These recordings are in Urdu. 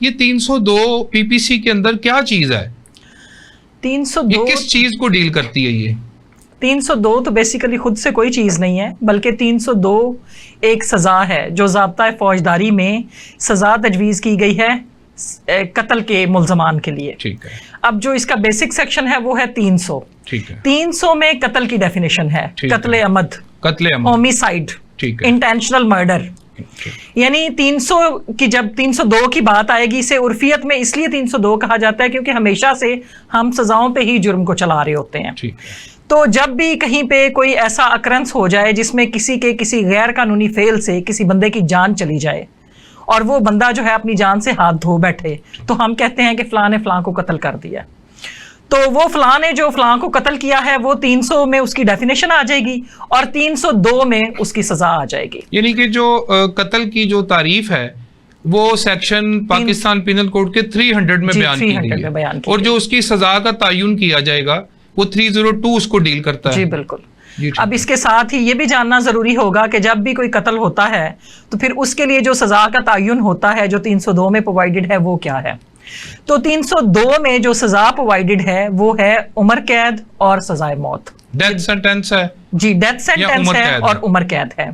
یہ 302 PPC کے اندر کیا چیز ہے؟ 302 یہ کس چیز کو ڈیل کرتی ہے؟ یہ 302 تو بیسیکلی خود سے کوئی چیز نہیں ہے، بلکہ 302 ایک سزا ہے جو ضابطہ فوجداری میں سزا تجویز کی گئی ہے قتل کے ملزمان کے لیے. ٹھیک ہے. اب جو اس کا بیسک سیکشن ہے وہ ہے 300. ٹھیک ہے. 300 میں قتل کی ڈیفینیشن ہے قتل عمد، ہومیسائیڈ، انٹینشنل مرڈر. یعنی 300 کی جب 302 کی بات آئے گی، اسے عرفیت میں اس لیے 302 کہا جاتا ہے کیونکہ ہمیشہ سے ہم سزاؤں پہ ہی جرم کو چلا رہے ہوتے ہیں. تو جب بھی کہیں پہ کوئی ایسا اکرنس ہو جائے جس میں کسی غیر قانونی فعل سے کسی بندے کی جان چلی جائے اور وہ بندہ جو ہے اپنی جان سے ہاتھ دھو بیٹھے، تو ہم کہتے ہیں کہ فلاں نے فلاں کو قتل کر دیا. تو وہ فلاں نے جو فلاں کو قتل کیا ہے وہ 300 میں اس کی ڈیفینیشن آ جائے گی اور 302 میں اس کی سزا آ جائے گی. یعنی کہ جو قتل کی جو تعریف ہے وہ سیکشن پاکستان پینل کوڈ کے 300 میں بیان کی گئی ہے، اور جو اس کی سزا کا تعین کیا جائے گا وہ 302 اس کو ڈیل کرتا ہے. جی بالکل. اب اس کے ساتھ ہی یہ بھی جاننا ضروری ہوگا کہ جب بھی کوئی قتل ہوتا ہے تو پھر اس کے لیے جو سزا کا تعین ہوتا ہے جو 302 میں پرووائڈڈ ہے وہ کیا ہے. تو 302 میں جو سزا پرووائڈڈ ہے وہ ہے عمر قید اور سزائے موت. ڈیتھ سینٹنس ہے. جی ڈیتھ سینٹنس ہے اور عمر قید ہے.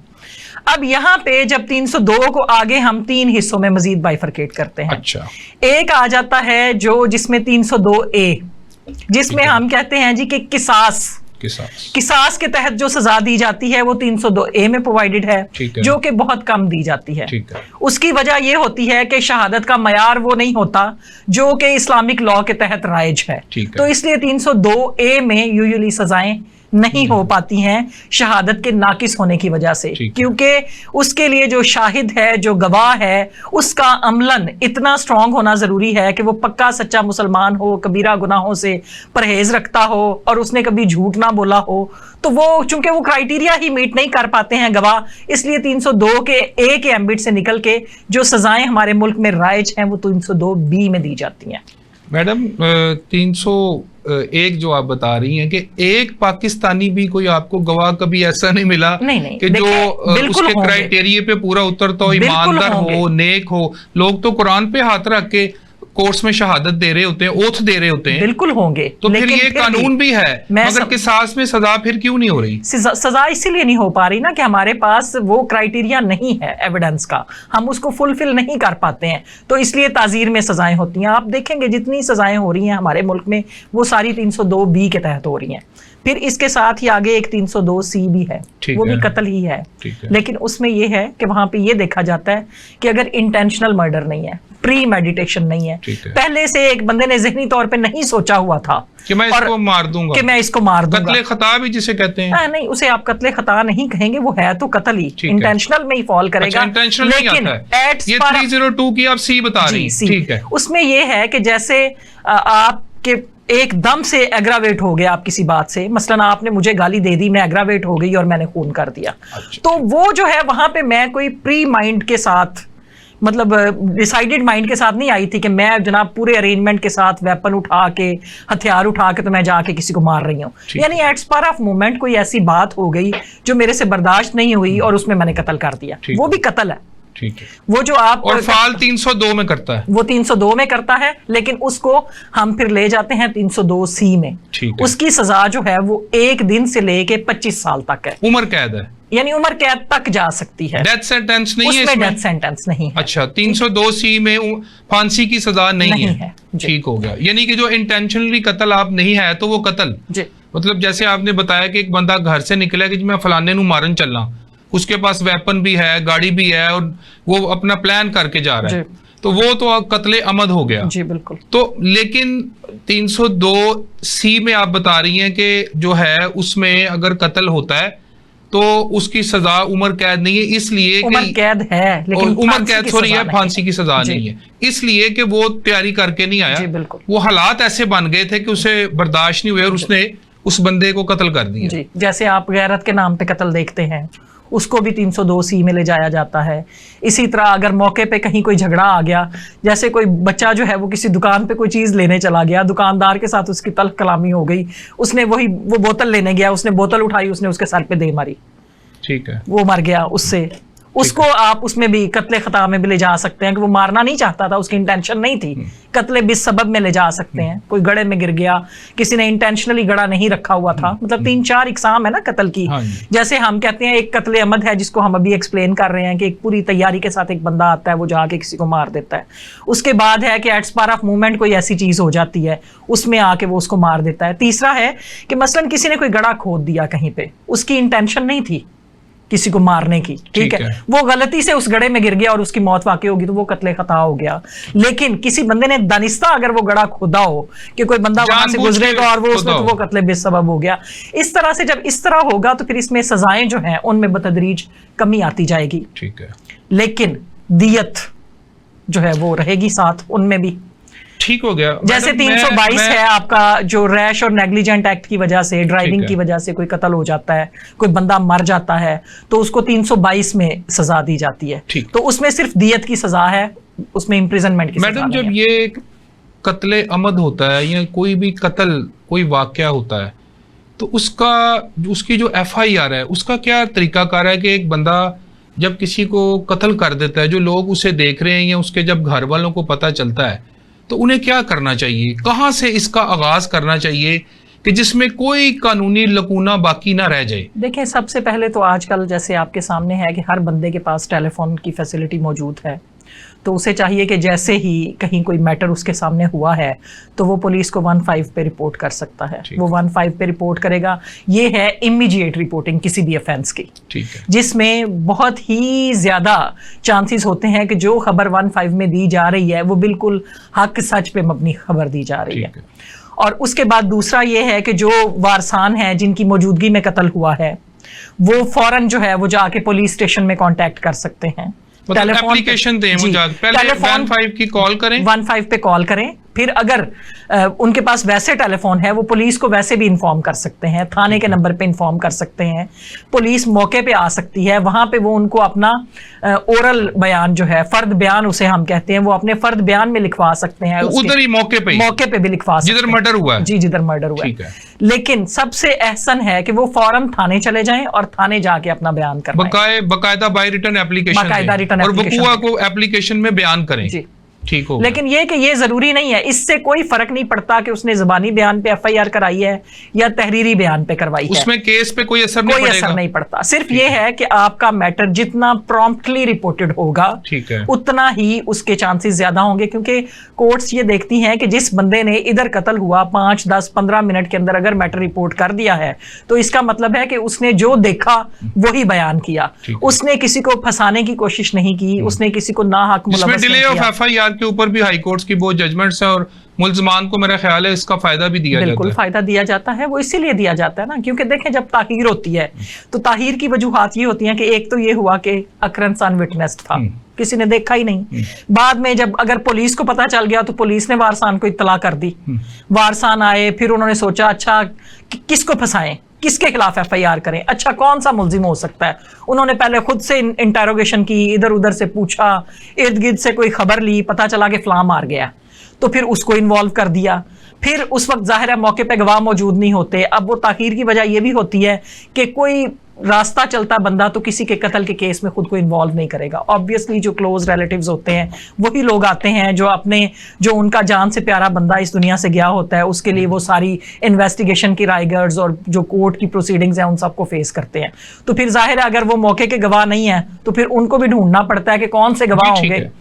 اب یہاں پہ جب 302 کو آگے ہم 3 حصوں میں مزید بائیفرکیٹ کرتے ہیں. اچھا. ایک آ جاتا ہے جس میں 302A، جس میں ہم کہتے ہیں جی کہ قصاص کے تحت جو سزا دی جاتی ہے وہ 302A میں پرووائڈڈ ہے، جو کہ بہت کم دی جاتی ہے. اس کی وجہ یہ ہوتی ہے کہ شہادت کا معیار وہ نہیں ہوتا جو کہ اسلامک لاء کے تحت رائج ہے. تو اس لیے 302A میں یوزلی سزائیں نہیں ہو پاتی ہیں شہادت کے ناقص ہونے کی وجہ سے، کیونکہ اس کے لیے جو شاہد ہے، جو گواہ ہے، اس کا عملاً اتنا سٹرونگ ہونا ضروری ہے کہ وہ پکا سچا مسلمان ہو، کبیرہ گناہوں سے پرہیز رکھتا ہو اور اس نے کبھی جھوٹ نہ بولا ہو. تو وہ چونکہ وہ کرائیٹیریا ہی میٹ نہیں کر پاتے ہیں گواہ، اس لیے 302 کے A کے ایمبٹ سے نکل کے جو سزائیں ہمارے ملک میں رائج ہیں وہ 302B میں دی جاتی ہیں. میڈم 301 جو آپ بتا رہی ہیں کہ ایک پاکستانی بھی کوئی آپ کو گواہ کبھی ایسا نہیں ملا کہ جو اس کے کرائیٹیریے پہ پورا اترتا ہو، ایماندار ہو، نیک ہو. لوگ تو قرآن پہ ہاتھ رکھ کے کورٹس میں شہادت دے رہے ہوتے ہیں، اوتھ دے رہے ہوتے ہیں. بالکل ہوں گے. تو پھر یہ قانون بھی ہے، مگر قصاص میں سزا پھر کیوں نہیں ہو رہی؟ سزا اسی لیے نہیں ہو پا رہی نا کہ ہمارے پاس وہ کرائیٹیریا نہیں ہے ایویڈنس کا، ہم اس کو فلفل نہیں کر پاتے ہیں، تو اس لیے تعزیر میں سزائیں ہوتی ہیں. آپ دیکھیں گے جتنی سزائیں ہو رہی ہیں ہمارے ملک میں وہ ساری 302B کے تحت ہو رہی ہیں. پھر اس کے ساتھ ہی آگے ایک 302C بھی ہے، وہ بھی قتل ہی ہے، لیکن اس میں یہ ہے کہ وہاں پہ یہ دیکھا جاتا ہے کہ اگر انٹینشنل مرڈر نہیں ہے، پری میڈیٹیشن نہیں ہے، پہلے سے ایک بندے نے ذہنی طور پہ نہیں سوچا ہوا تھا کہ میں اس کو مار دوں گا، قتل خطا بھی جسے کہتے ہیں. نہیں، اسے آپ قتل خطا نہیں کہیں گے، وہ ہے تو قتل ہی، انٹینشنل میں ہی فال کرے گا. لیکن یہ 302 کی آپ C بتا رہی ہیں. ٹھیک ہے. اس میں یہ ہے کہ جیسے آپ کے ایک دم سے ایگراویٹ ہو گیا آپ کسی بات سے، مثلا آپ نے مجھے گالی دے دی، میں ایگراویٹ ہو گئی اور میں نے خون کر دیا. تو وہ جو ہے وہاں پہ میں کوئی پری مائنڈ کے ساتھ، مطلب ڈیسائیڈڈ مائنڈ کے ساتھ نہیں آئی تھی کہ میں جناب پورے ارینجمنٹ کے ساتھ ویپن اٹھا کے، ہتھیار اٹھا کے تو میں جا کے کسی کو مار رہی ہوں. یعنی ایٹ اسپر آف مومنٹ کوئی ایسی بات ہو گئی جو میرے سے برداشت نہیں ہوئی اور اس میں نے قتل کر دیا. وہ بھی قتل ہے. وہ جو آپ اور فعال 302 میں کرتا ہے، وہ 302 میں کرتا ہے، لیکن اس کو ہم پھر لے جاتے ہیں 302C میں. اس کی سزا جو ہے وہ 1 دن سے لے کے 25 سال تک ہے. عمر قید ہے، یعنی عمر قید تک جا سکتی ہے. ڈیتھ سینٹنس نہیں ہے، اس میں ڈیتھ سینٹنس نہیں ہے. اچھا. 302C میں پھانسی کی سزا نہیں ہے. ٹھیک ہو گیا. یعنی کہ جو انٹینشنلی قتل آپ نہیں ہے تو وہ قتل، مطلب جیسے آپ نے بتایا کہ ایک بندہ گھر سے نکلا کہ میں فلانے نو مارن چلنا، اس کے پاس ویپن بھی ہے، گاڑی بھی ہے، اور وہ اپنا پلان کر کے جا رہا ہے، تو وہ تو قتل عمد ہو گیا. جی بالکل. تو لیکن 302C میں آپ بتا رہی ہیں کہ جو ہے اس میں اگر قتل ہوتا ہے تو اس کی سزا عمر قید نہیں ہے، اس لیے عمر قید ہے لیکن عمر قید ہے، پھانسی کی سزا نہیں ہے، اس لیے کہ وہ تیاری کر کے نہیں آیا. وہ حالات ایسے بن گئے تھے کہ اسے برداشت نہیں ہوئے اور اس نے اس بندے کو قتل کر دیا. جی جیسے آپ غیرت کے نام پہ قتل دیکھتے ہیں، اس کو بھی 302C میں لے جایا جاتا ہے. اسی طرح اگر موقع پہ کہیں کوئی جھگڑا آ گیا، جیسے کوئی بچہ جو ہے وہ کسی دکان پہ کوئی چیز لینے چلا گیا، دکاندار کے ساتھ اس کی تلخ کلامی ہو گئی، اس نے وہ بوتل لینے گیا، اس نے بوتل اٹھائی، اس نے اس کے سر پہ دے ماری، ٹھیک ہے، وہ مر گیا اس سے. اس کو آپ اس میں بھی قتل خطا میں بھی لے جا سکتے ہیں کہ وہ مارنا نہیں چاہتا تھا, اس کی انٹینشن نہیں تھی. قتل بالسبب میں لے جا سکتے ہیں, کوئی گڑھے میں گر گیا, کسی نے انٹینشنلی گڑھا نہیں رکھا ہوا تھا, مطلب 3-4 اقسام ہے نا قتل کی. جیسے ہم کہتے ہیں ایک قتل عمد ہے جس کو ہم ابھی ایکسپلین کر رہے ہیں کہ ایک پوری تیاری کے ساتھ ایک بندہ آتا ہے, وہ جا کے کسی کو مار دیتا ہے. اس کے بعد ہے کہ ایٹ اسپار آف موومنٹ کوئی ایسی چیز ہو جاتی ہے, اس میں آ کے وہ اس کو مار دیتا ہے. تیسرا ہے کہ مثلاً کسی نے کوئی گڑھا کھود دیا کہیں پہ, اس کی انٹینشن نہیں تھی کسی کو مارنے کی, ٹھیک ہے, وہ غلطی سے اس گڑھے میں گر گیا اور اس کی موت واقع ہوگی تو وہ قتل خطا ہو گیا. لیکن کسی بندے نے دانستہ اگر وہ گڑھا کھودا ہو کہ کوئی بندہ وہاں سے گزرے گا اور وہ اس میں, تو وہ قتل بے سبب ہو گیا. اس طرح سے جب اس طرح ہوگا تو پھر اس میں سزائیں جو ہیں ان میں بتدریج کمی آتی جائے گی, ٹھیک ہے, لیکن دیت جو ہے وہ رہے گی ساتھ ان میں بھی. ٹھیک ہو گیا. جیسے 322 ہے آپ کا, جو ریش اور نیگلیجنٹ ایکٹ کی وجہ سے, ڈرائیونگ کی وجہ سے کوئی قتل ہو جاتا ہے, کوئی بندہ مر جاتا ہے, تو اس کو 322 میں سزا دی جاتی ہے. تو اس میں صرف دیت کی سزا ہے, اس میں امپریزنمنٹ کی سزا نہیں ہے. میڈم جب یہ قتل عمد ہوتا ہے یا کوئی بھی قتل کوئی واقعہ ہوتا ہے تو اس کی جو FIR ہے اس کا کیا طریقہ کار ہے کہ ایک بندہ جب کسی کو قتل کر دیتا ہے, جو لوگ اسے دیکھ رہے ہیں یا اس کے جب گھر والوں کو پتہ چلتا ہے تو انہیں کیا کرنا چاہیے, کہاں سے اس کا آغاز کرنا چاہیے کہ جس میں کوئی قانونی لکونہ باقی نہ رہ جائے؟ دیکھیں سب سے پہلے تو آج کل جیسے آپ کے سامنے ہے کہ ہر بندے کے پاس ٹیلی فون کی فیسلٹی موجود ہے, تو اسے چاہیے کہ جیسے ہی کہیں کوئی میٹر اس کے سامنے ہوا ہے تو وہ پولیس کو 15 پہ رپورٹ کر سکتا ہے. وہ 15 پہ رپورٹ کرے گا. یہ ہے امیڈیٹ رپورٹنگ کسی بھی افینس کی, جس میں بہت ہی زیادہ چانسز ہوتے ہیں کہ جو خبر 15 میں دی جا رہی ہے وہ بالکل حق سچ پہ مبنی خبر دی جا رہی ہے. اور اس کے بعد دوسرا یہ ہے کہ جو وارثان ہیں جن کی موجودگی میں قتل ہوا ہے وہ فوراً جو ہے وہ جا کے پولیس اسٹیشن میں کانٹیکٹ کر سکتے ہیں. اپلیکیشن دیں, پہلے 15 کی کال کریں, 15 پہ کال کریں. پھر اگر ان کے پاس ویسے ٹیلی فون ہے وہ پولیس کو ویسے بھی انفارم کر سکتے ہیں, تھانے کے نمبر پہ انفارم کر سکتے ہیں. پولیس موقع پہ آ سکتی ہے, وہاں پہ وہ ان کو اپنا اورل بیان جو ہے, فرد بیان اسے ہم کہتے ہیں, وہ اپنے فرد بیان میں لکھوا سکتے ہیں, ادھر ہی موقع پہ بھی لکھوا سکتے ہیں جدھر مرڈر ہوا ہے. جی جدھر مرڈر ہوا ہے. لیکن سب سے احسن ہے کہ وہ فوراً تھانے چلے جائیں اور تھانے جا کے اپنا بیان کروائیں, باقاعدہ بائی ریٹن ایپلیکیشن اور وقوع کو ایپلیکیشن میں بیان کریں. ٹھیک ہو. لیکن یہ کہ یہ ضروری نہیں ہے, اس سے کوئی فرق نہیں پڑتا کہ اس نے زبانی بیان پہ FIR کرائی ہے یا تحریری بیان پہ کروائی ہے, اس میں کیس پہ کوئی اثر نہیں پڑتا. صرف یہ ہے کہ آپ کا میٹر جتنا پرومپٹلی رپورٹڈ ہوگا اتنا ہی اس کے چانسز زیادہ ہوں گے, کیونکہ کورٹس یہ دیکھتی ہیں کہ جس بندے نے ادھر قتل ہوا 5, 10, 15 منٹ کے اندر اگر میٹر رپورٹ کر دیا ہے تو اس کا مطلب ہے کہ اس نے جو دیکھا وہی بیان کیا, اس نے کسی کو پھنسانے کی کوشش نہیں کی, اس نے کسی کو ناحق ملوث نہیں کیا. کے اوپر بھی ہائی کورٹس کی بہت ججمنٹس ہیں اور ملزمان کو میرا خیال ہے اس کا فائدہ بھی دیا جاتا ہے. بالکل فائدہ دیا جاتا ہے, وہ اسی لیے دیا جاتا ہے نا, کیونکہ دیکھیں جب تاخیر ہوتی ہے تو تاخیر کی وجوہات یہ ہوتی ہیں کہ ایک تو یہ ہوا کہ اکرنس ان وٹنسڈ تھا, کسی نے دیکھا ہی نہیں. بعد میں جب اگر پولیس کو پتا چل گیا تو پولیس نے وارثان کو اطلاع کر دی, وارثان آئے, پھر انہوں نے سوچا اچھا کس کو پھنسائیں, کس کے خلاف FIR کریں, اچھا کون سا ملزم ہو سکتا ہے. انہوں نے پہلے خود سے انٹروگیشن کی, ادھر ادھر سے پوچھا, ارد گرد سے کوئی خبر لی, پتا چلا کہ فلاں مار گیا, تو پھر اس کو انوالو کر دیا. پھر اس وقت ظاہر ہے موقع پہ گواہ موجود نہیں ہوتے. اب وہ تاخیر کی وجہ یہ بھی ہوتی ہے کہ کوئی راستہ چلتا بندہ تو کسی کے قتل کے کیس میں خود کو انوالو نہیں کرے گا. آبویسلی جو کلوز ریلیٹیوز ہوتے ہیں وہی لوگ آتے ہیں جو ان کا جان سے پیارا بندہ اس دنیا سے گیا ہوتا ہے, اس کے لیے وہ ساری انویسٹیگیشن کی رائگرز اور جو کورٹ کی پروسیڈنگز ہیں ان سب کو فیس کرتے ہیں. تو پھر ظاہر ہے اگر وہ موقع کے گواہ نہیں ہیں تو پھر ان کو بھی ڈھونڈنا پڑتا ہے کہ کون سے گواہ ہوں گے